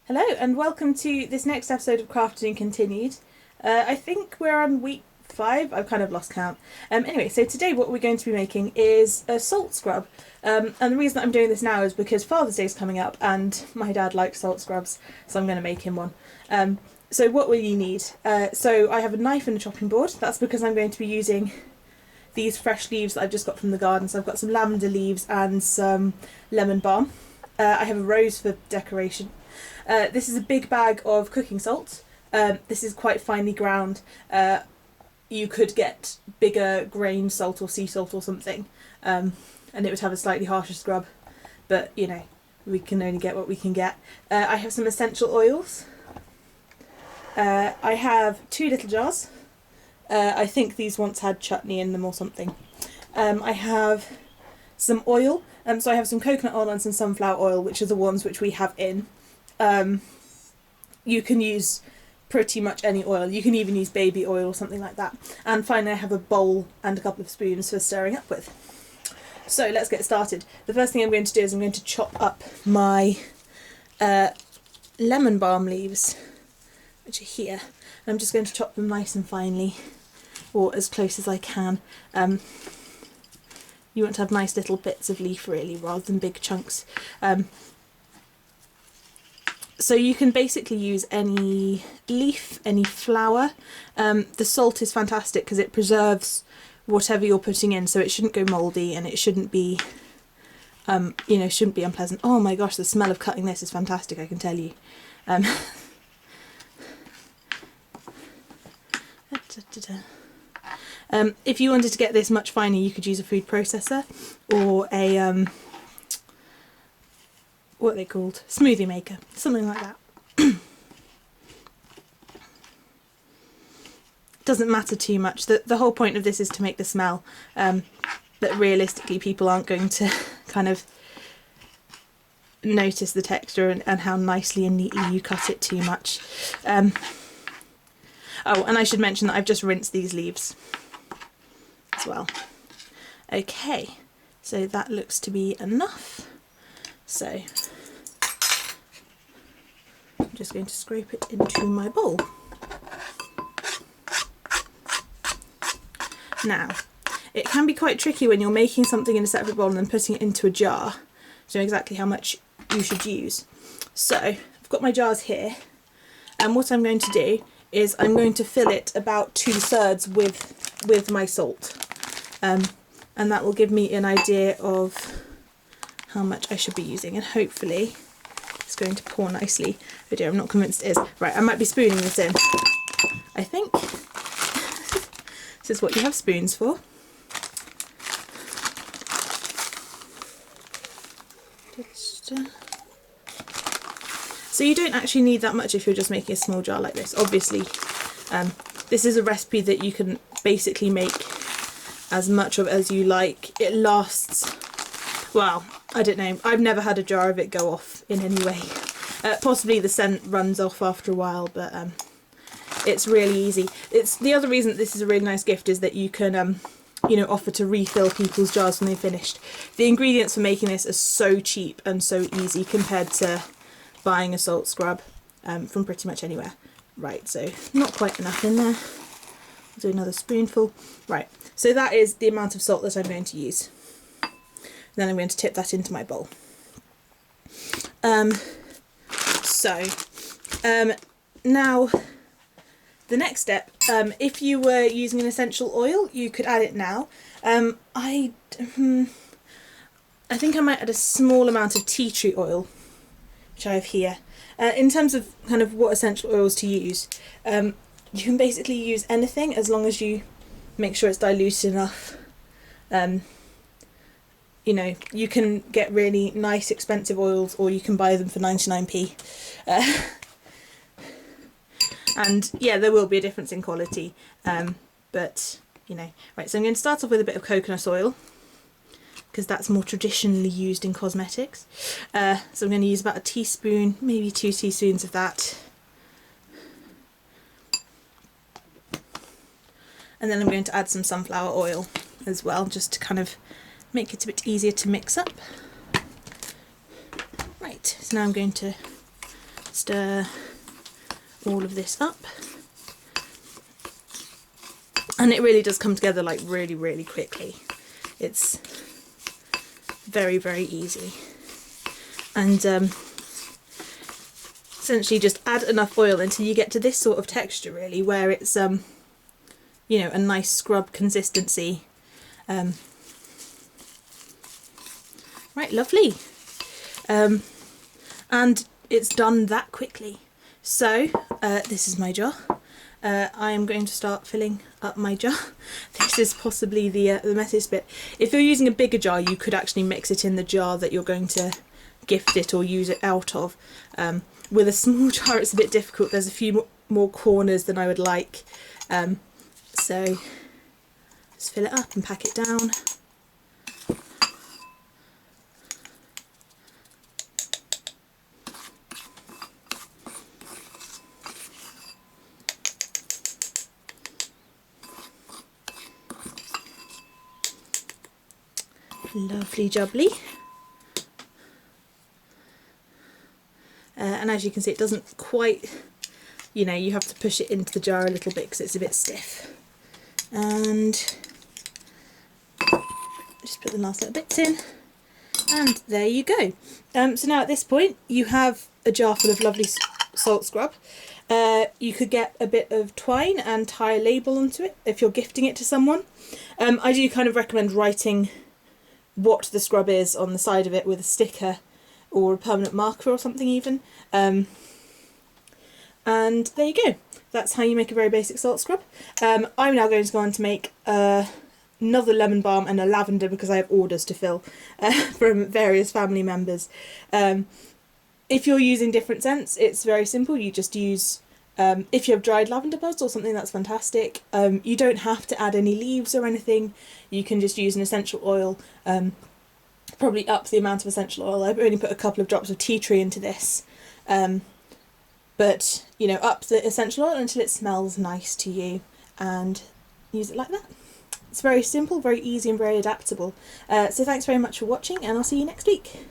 Hello and welcome to this next episode of Crafternoon Continued. I think we're on week 5, I've kind of lost count. Anyway, so today what we're going to be making is a salt scrub. And the reason that I'm doing this now is because Father's Day is coming up and my dad likes salt scrubs, so I'm going to make him one. So what will you need? So I have a knife and a chopping board. That's because I'm going to be using these fresh leaves that I've just got from the garden. So I've got some lavender leaves and some lemon balm. I have a rose for decoration. This is a big bag of cooking salt. This is quite finely ground. You could get bigger grain salt or sea salt or something, and it would have a slightly harsher scrub, but you know, we can only get what we can get. I have some essential oils. I have 2 little jars. I think these once had chutney in them or something. I have some oil. So I have some coconut oil and some sunflower oil, which are the ones which we have in. You can use pretty much any oil. You can even use baby oil or something like that. And finally I have a bowl and a couple of spoons for stirring up with. So let's get started. The first thing I'm going to do is I'm going to chop up my lemon balm leaves, which are here. And I'm just going to chop them nice and finely, or as close as I can. You want to have nice little bits of leaf really, rather than big chunks. So you can basically use any leaf, any flower. The salt is fantastic because it preserves whatever you're putting in, so it shouldn't go mouldy and it shouldn't be, shouldn't be unpleasant. Oh my gosh, the smell of cutting this is fantastic, I can tell you. If you wanted to get this much finer, you could use a food processor or a what are they called? Smoothie maker, something like that. Doesn't matter too much. The whole point of this is to make the smell, but realistically people aren't going to kind of notice the texture and how nicely and neatly you cut it too much. Oh, and I should mention that I've just rinsed these leaves as well. Okay, so that looks to be enough. So I'm just going to scrape it into my bowl. Now, it can be quite tricky when you're making something in a separate bowl and then putting it into a jar to know exactly how much you should use. So I've got my jars here, and what I'm going to do is I'm going to fill it about 2/3 with my salt, and that will give me an idea of how much I should be using, and hopefully it's going to pour nicely. Oh dear, I'm not convinced it is. Right, I might be spooning this in. I think this is what you have spoons for. So you don't actually need that much if you're just making a small jar like this. Obviously, this is a recipe that you can basically make as much of as you like. It lasts, well, I don't know, I've never had a jar of it go off in any way. Possibly the scent runs off after a while, but it's really easy. It's the other reason that this is a really nice gift is that you can offer to refill people's jars when they're finished. The ingredients for making this are so cheap and so easy compared to buying a salt scrub from pretty much anywhere. Right, so not quite enough in there. I'll do another spoonful. Right, so that is the amount of salt that I'm going to use. Then I'm going to tip that into my bowl. Now the next step, if you were using an essential oil, you could add it now. I think I might add a small amount of tea tree oil, which I have here. In terms of kind of what essential oils to use, you can basically use anything as long as you make sure it's diluted enough. You can get really nice expensive oils, or you can buy them for 99p. And yeah, there will be a difference in quality, but right, so I'm going to start off with a bit of coconut oil because that's more traditionally used in cosmetics. So I'm going to use about a teaspoon, maybe 2 teaspoons of that. And then I'm going to add some sunflower oil as well, just to kind of make it a bit easier to mix up. Right, so now I'm going to stir all of this up. And it really does come together like really, really quickly. It's very, very easy. And essentially just add enough oil until you get to this sort of texture really, where it's you know, a nice scrub consistency. Right, lovely. And it's done that quickly. So this is my jar. I am going to start filling up my jar. This is possibly the messiest bit. If you're using a bigger jar, you could actually mix it in the jar that you're going to gift it or use it out of. With a small jar it's a bit difficult. There's a few more corners than I would like. So just fill it up and pack it down. Lovely jubbly. And as you can see, it doesn't quite, you know, you have to push it into the jar a little bit because it's a bit stiff. And just put the last little bits in, and there you go. So now at this point you have a jar full of lovely salt scrub. You could get a bit of twine and tie a label onto it if you're gifting it to someone. I do kind of recommend writing what the scrub is on the side of it with a sticker or a permanent marker or something even. And there you go. That's how you make a very basic salt scrub. I'm now going to go on to make another lemon balm and a lavender because I have orders to fill from various family members. If you're using different scents, it's very simple. You just use, if you have dried lavender buds or something, that's fantastic. You don't have to add any leaves or anything. You can just use an essential oil. Probably up the amount of essential oil. I've only put a couple of drops of tea tree into this. But, you know, up the essential oil until it smells nice to you and use it like that. It's very simple, very easy and very adaptable. So thanks very much for watching, and I'll see you next week.